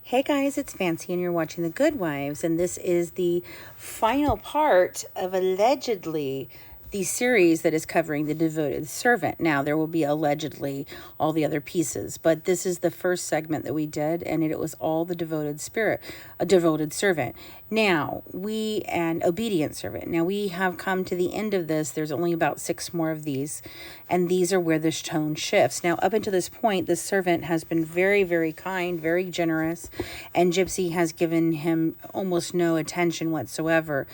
Hey guys, it's Fancy, and you're watching The Good Wives, and this is the final part of allegedly the series that is covering the devoted servant. Now, there will be allegedly all the other pieces, but this is the first segment that we did, and it was all the devoted servant. Now, and obedient servant. Now, we have come to the end of this. There's only about 6 more of these, and these are where the tone shifts. Now, up until this point, the servant has been very, very kind, very generous, and Gypsy has given him almost no attention whatsoever.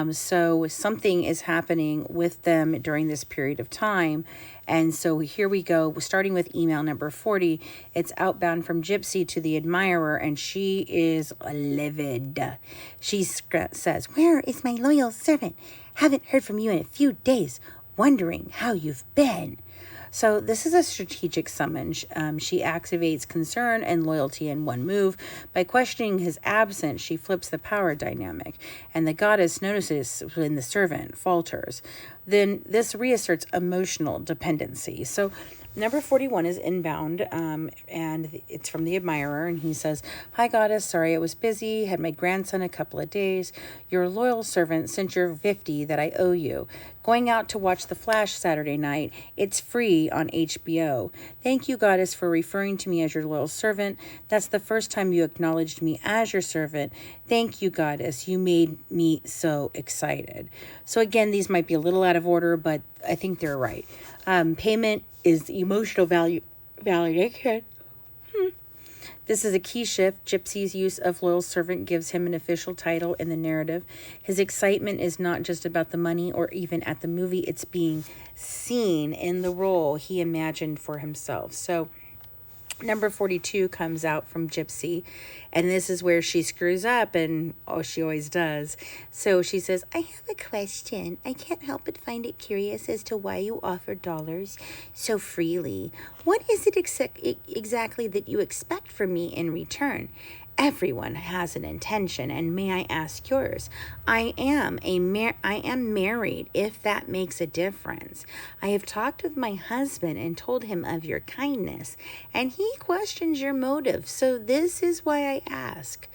So something is happening with them during this period of time. And so here we go, starting with email number 40. It's outbound from Gypsy to the admirer, and she is livid. She says, "Where is my loyal servant? Haven't heard from you in a few days. Wondering how you've been." So this is a strategic summon. She activates concern and loyalty in one move. By questioning his absence, she flips the power dynamic, and the goddess notices when the servant falters. Then this reasserts emotional dependency. So number 41 is inbound, and it's from the admirer, and he says, "Hi, goddess. Sorry I was busy. Had my grandson a couple of days. Your loyal servant sent your 50 that I owe you. Going out to watch The Flash Saturday night. It's free on HBO. Thank you, goddess, for referring to me as your loyal servant. That's the first time you acknowledged me as your servant. Thank you, goddess. You made me so excited." So again, these might be a little out of order, but I think they're right. Payment is emotional validation. This is a key shift. Gypsy's use of loyal servant gives him an official title in the narrative. His excitement is not just about the money or even at the movie. It's being seen in the role he imagined for himself. So number 42 comes out from Gypsy, and this is where she screws up, and she always does. So she says, "I have a question. I can't help but find it curious as to why you offer dollars so freely. What is it exactly that you expect from me in return? Everyone has an intention, and may I ask yours? I am married, if that makes a difference. I have talked with my husband and told him of your kindness, and he questions your motive. So this is why I ask."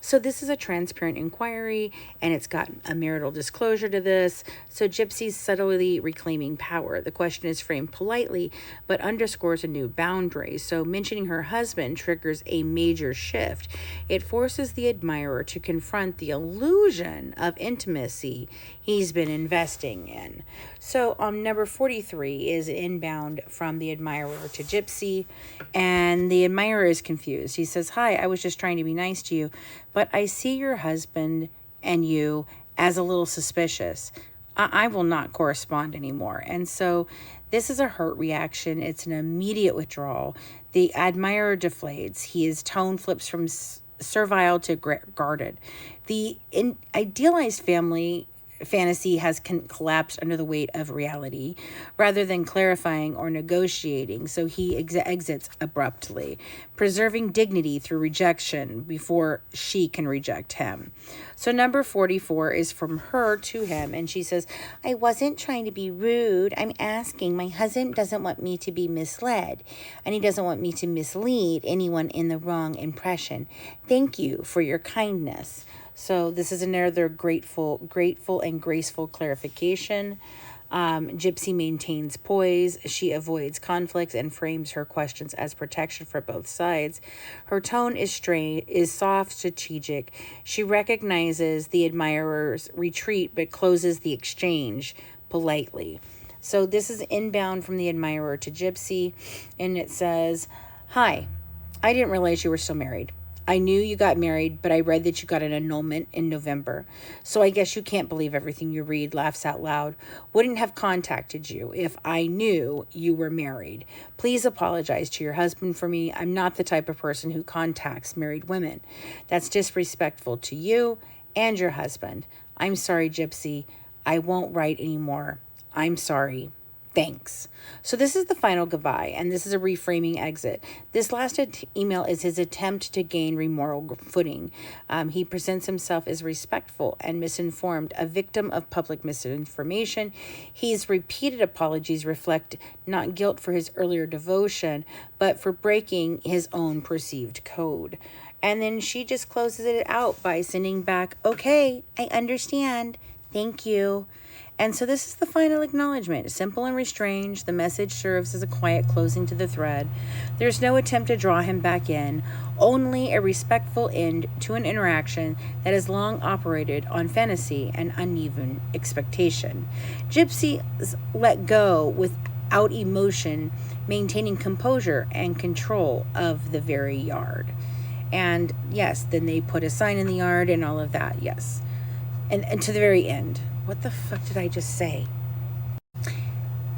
So this is a transparent inquiry, and it's got a marital disclosure to this. So Gypsy's subtly reclaiming power. The question is framed politely, but underscores a new boundary. So mentioning her husband triggers a major shift. It forces the admirer to confront the illusion of intimacy he's been investing in. So number 43 is inbound from the admirer to Gypsy, and the admirer is confused. He says, "Hi, I was just trying to be nice to you, but I see your husband and you as a little suspicious. I will not correspond anymore." And so this is a hurt reaction. It's an immediate withdrawal. The admirer deflates. His tone flips from servile to guarded. The idealized family fantasy has collapsed under the weight of reality rather than clarifying or negotiating, so he exits abruptly, preserving dignity through rejection before she can reject him. So number 44 is from her to him, and she says, "I wasn't trying to be rude. I'm asking. My husband doesn't want me to be misled, and he doesn't want me to mislead anyone in the wrong impression. Thank you for your kindness." So this is another grateful and graceful clarification. Gypsy maintains poise. She avoids conflicts and frames her questions as protection for both sides. Her tone is soft, strategic. She recognizes the admirer's retreat but closes the exchange politely. So this is inbound from the admirer to Gypsy, and it says, "Hi, I didn't realize you were still married. I knew you got married, but I read that you got an annulment in November. So I guess you can't believe everything you read. Laughs out loud. Wouldn't have contacted you if I knew you were married. Please apologize to your husband for me. I'm not the type of person who contacts married women. That's disrespectful to you and your husband. I'm sorry, Gypsy. I won't write anymore. I'm sorry. Thanks." So this is the final goodbye, and this is a reframing exit. This last email is his attempt to gain moral footing. He presents himself as respectful and misinformed, a victim of public misinformation. His repeated apologies reflect not guilt for his earlier devotion, but for breaking his own perceived code. And then she just closes it out by sending back, okay, I understand. Thank you. And so this is the final acknowledgement. Simple and restrained, the message serves as a quiet closing to the thread. There's no attempt to draw him back in, only a respectful end to an interaction that has long operated on fantasy and uneven expectation. Gypsy's let go without emotion, maintaining composure and control of the very yard. And yes, then they put a sign in the yard and all of that, yes. And to the very end. What the fuck did I just say?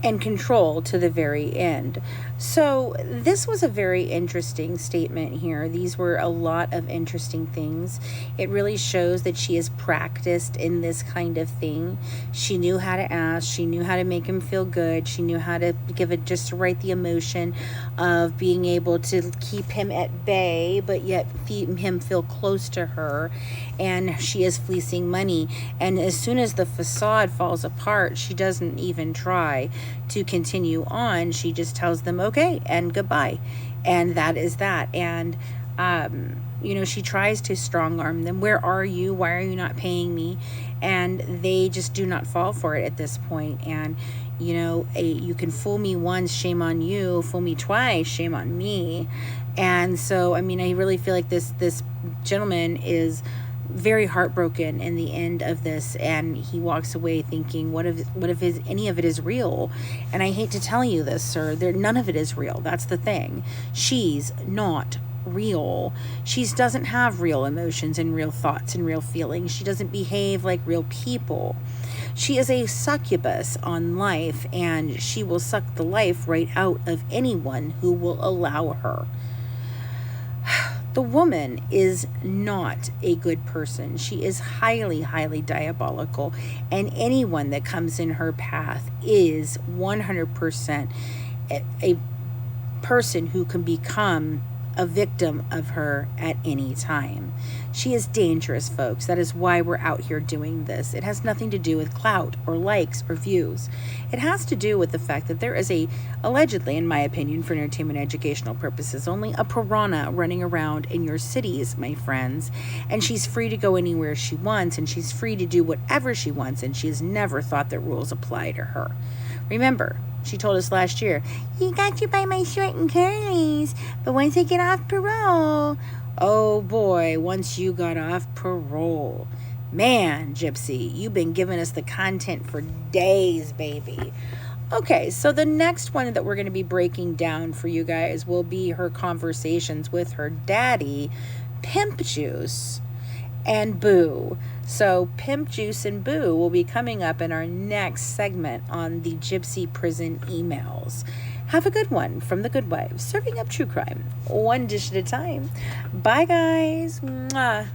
And control to the very end. So this was a very interesting statement here. These were a lot of interesting things. It really shows that she is practiced in this kind of thing. She knew how to ask. She knew how to make him feel good. She knew how to give it just right the emotion of being able to keep him at bay, but yet him feel close to her. And she is fleecing money. And as soon as the facade falls apart, she doesn't even try to continue on. She just tells them okay and goodbye, and that is that. And she tries to strong arm them. Where are you? Why are you not paying me? And they just do not fall for it at this point. And you can fool me once, shame on you. Fool me twice, shame on me. And so I really feel like this gentleman is very heartbroken in the end of this, and he walks away thinking, what if any of it is real? And I hate to tell you this, sir, none of it is real. That's the thing. She's not real. She doesn't have real emotions and real thoughts and real feelings. She doesn't behave like real people. She is a succubus on life, and she will suck the life right out of anyone who will allow her. The woman is not a good person. She is highly, highly diabolical. And anyone that comes in her path is 100% a person who can become a victim of her at any time. She is dangerous, folks. That is why we're out here doing this. It has nothing to do with clout or likes or views. It has to do with the fact that there is allegedly, in my opinion, for entertainment and educational purposes, only a piranha running around in your cities, my friends. And she's free to go anywhere she wants, and she's free to do whatever she wants, and she has never thought that rules apply to her. Remember, she told us last year, you got to buy my short and curlies, but once I get off parole, oh boy, once you got off parole, man, Gypsy, you've been giving us the content for days, baby. Okay, so the next one that we're going to be breaking down for you guys will be her conversations with her daddy, Pimp Juice, and Boo. So Pimp Juice and Boo will be coming up in our next segment on the Gypsy Prison emails. Have a good one from the Good Wives, serving up true crime, one dish at a time. Bye, guys. Mwah.